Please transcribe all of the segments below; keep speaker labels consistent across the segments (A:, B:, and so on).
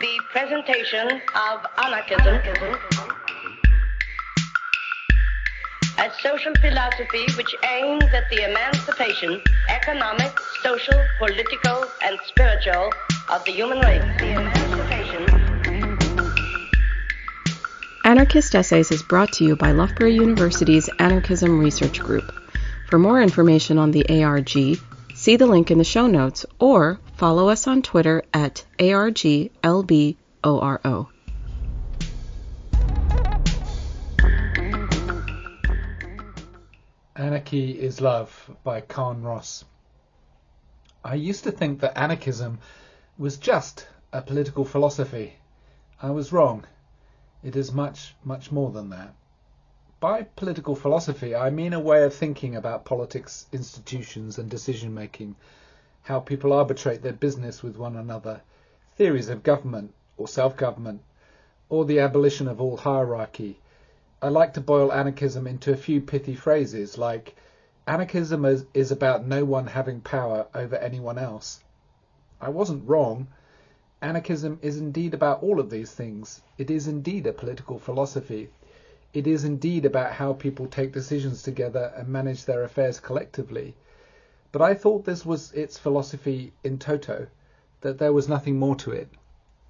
A: The presentation of Anarchism, a social philosophy which aims at the emancipation, economic, social, political, and spiritual of the human race. The emancipation.
B: Anarchist Essays is brought to you by Loughborough University's Anarchism Research Group. For more information on the ARG, see the link in the show notes or follow us on Twitter at ARGLBORO.
C: Anarchy is Love by Carne Ross. I used to think that anarchism was just a political philosophy. I was wrong. It is much, much more than that. By political philosophy, I mean a way of thinking about politics, institutions and decision-making, how people arbitrate their business with one another, theories of government or self-government, or the abolition of all hierarchy. I like to boil anarchism into a few pithy phrases like, anarchism is about no one having power over anyone else. I wasn't wrong. Anarchism is indeed about all of these things. It is indeed a political philosophy. It is indeed about how people take decisions together and manage their affairs collectively. But I thought this was its philosophy in toto, that there was nothing more to it.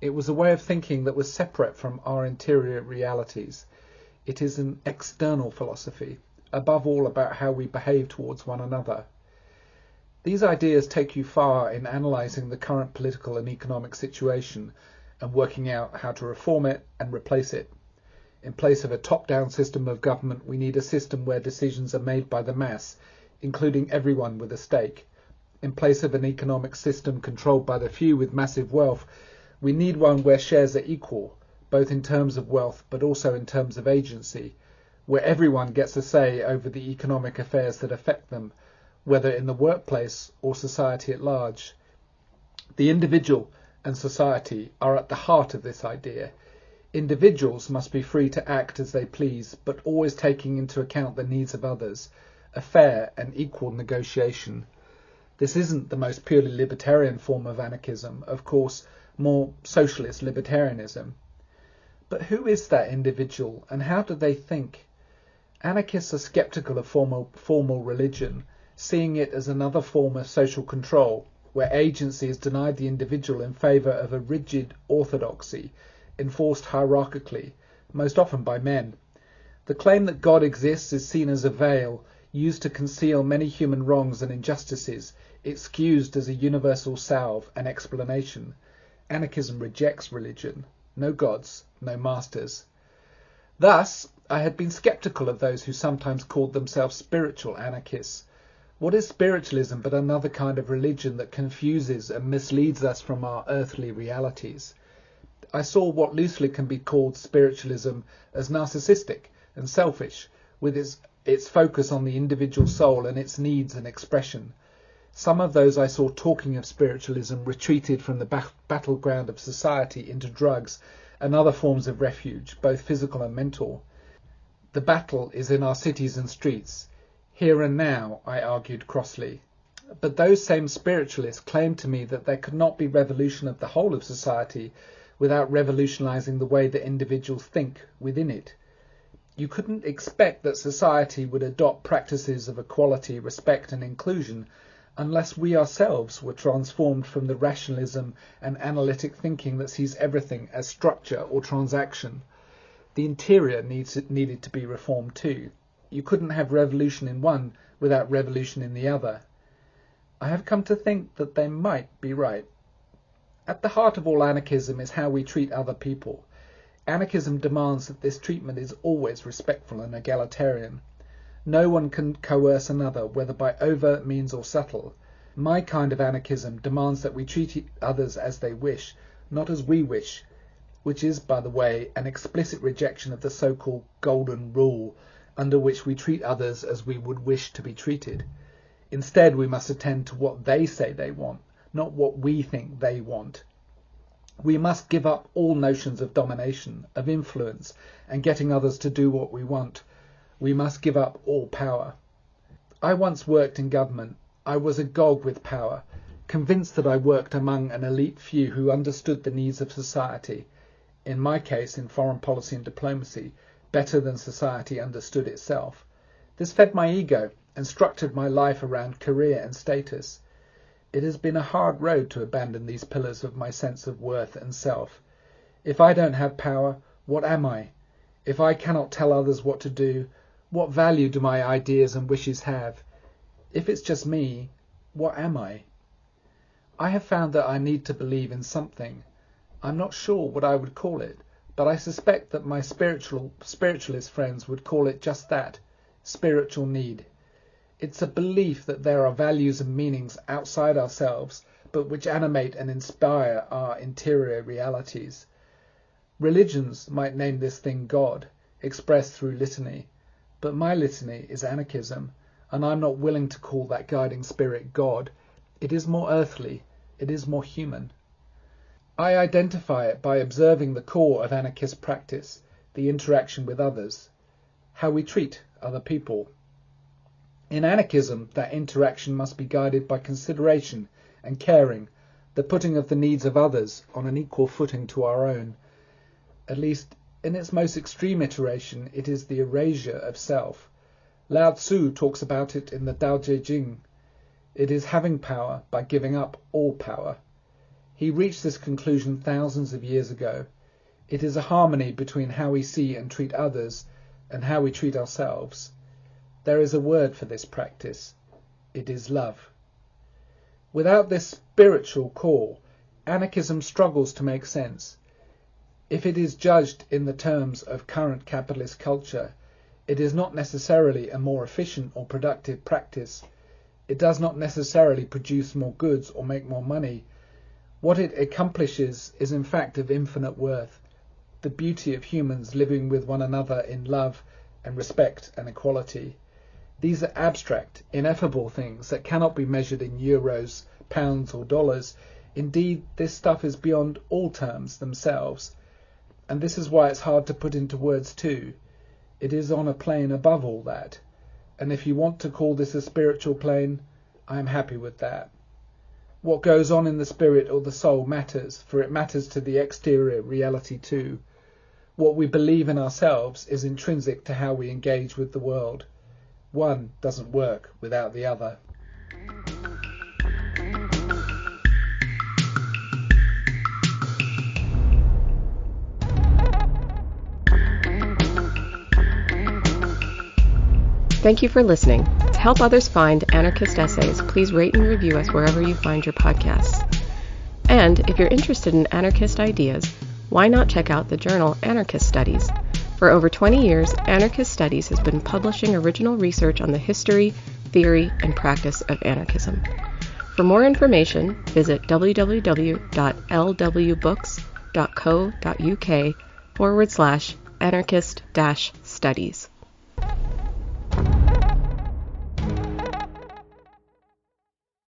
C: It was a way of thinking that was separate from our interior realities. It is an external philosophy, above all about how we behave towards one another. These ideas take you far in analysing the current political and economic situation and working out how to reform it and replace it. In place of a top-down system of government, we need a system where decisions are made by the mass, including everyone with a stake. In place of an economic system controlled by the few with massive wealth, we need one where shares are equal, both in terms of wealth but also in terms of agency, where everyone gets a say over the economic affairs that affect them, whether in the workplace or society at large. The individual and society are at the heart of this idea. Individuals must be free to act as they please, but always taking into account the needs of others, a fair and equal negotiation. This isn't the most purely libertarian form of anarchism, of course, more socialist libertarianism. But who is that individual, and how do they think? Anarchists are skeptical of formal religion, seeing it as another form of social control, where agency is denied the individual in favour of a rigid orthodoxy, enforced hierarchically, most often by men. The claim that God exists is seen as a veil used to conceal many human wrongs and injustices, excused as a universal salve and explanation. Anarchism rejects religion. No gods, no masters. Thus, I had been sceptical of those who sometimes called themselves spiritual anarchists. What is spiritualism but another kind of religion that confuses and misleads us from our earthly realities? I saw what loosely can be called spiritualism as narcissistic and selfish, with its focus on the individual soul and its needs and expression. Some of those I saw talking of spiritualism retreated from the battleground of society into drugs and other forms of refuge, both physical and mental. The battle is in our cities and streets, here and now, I argued crossly. But those same spiritualists claimed to me that there could not be revolution of the whole of society without revolutionising the way that individuals think within it. You couldn't expect that society would adopt practices of equality, respect and inclusion unless we ourselves were transformed from the rationalism and analytic thinking that sees everything as structure or transaction. The interior needed to be reformed too. You couldn't have revolution in one without revolution in the other. I have come to think that they might be right. At the heart of all anarchism is how we treat other people. Anarchism demands that this treatment is always respectful and egalitarian. No one can coerce another, whether by overt means or subtle. My kind of anarchism demands that we treat others as they wish, not as we wish, which is, by the way, an explicit rejection of the so-called golden rule, under which we treat others as we would wish to be treated. Instead, we must attend to what they say they want, not what we think they want. We must give up all notions of domination, of influence, and getting others to do what we want. We must give up all power. I once worked in government. I was agog with power. convinced that I worked among an elite few who understood the needs of society, in my case in foreign policy and diplomacy, better than society understood itself. This fed my ego and structured my life around career and status. It has been a hard road to abandon these pillars of my sense of worth and self. If I don't have power, what am I? If I cannot tell others what to do, what value do my ideas and wishes have? If it's just me, what am I? I have found that I need to believe in something. I'm not sure what I would call it, but I suspect that my spiritualist friends would call it just that, spiritual need. It's a belief that there are values and meanings outside ourselves, but which animate and inspire our interior realities. Religions might name this thing God, expressed through litany, but my litany is anarchism, and I'm not willing to call that guiding spirit God. It is more earthly, it is more human. I identify it by observing the core of anarchist practice, the interaction with others, how we treat other people. In anarchism, that interaction must be guided by consideration and caring, the putting of the needs of others on an equal footing to our own. At least, in its most extreme iteration, it is the erasure of self. Lao Tzu talks about it in the Tao Te Ching. It is having power by giving up all power. He reached this conclusion thousands of years ago. It is a harmony between how we see and treat others and how we treat ourselves. There is a word for this practice. It is love. Without this spiritual core, anarchism struggles to make sense. If it is judged in the terms of current capitalist culture, it is not necessarily a more efficient or productive practice. It does not necessarily produce more goods or make more money. What it accomplishes is in fact of infinite worth, the beauty of humans living with one another in love and respect and equality. These are abstract, ineffable things that cannot be measured in euros, pounds or dollars. Indeed, this stuff is beyond all terms themselves. And this is why it's hard to put into words too. It is on a plane above all that. And if you want to call this a spiritual plane, I am happy with that. What goes on in the spirit or the soul matters, for it matters to the exterior reality too. What we believe in ourselves is intrinsic to how we engage with the world. One doesn't work without the other.
B: Thank you for listening. To help others find anarchist essays, please rate and review us wherever you find your podcasts. And if you're interested in anarchist ideas, why not check out the journal Anarchist Studies? For over 20 years, Anarchist Studies has been publishing original research on the history, theory, and practice of anarchism. For more information, visit www.lwbooks.co.uk/anarchist-studies.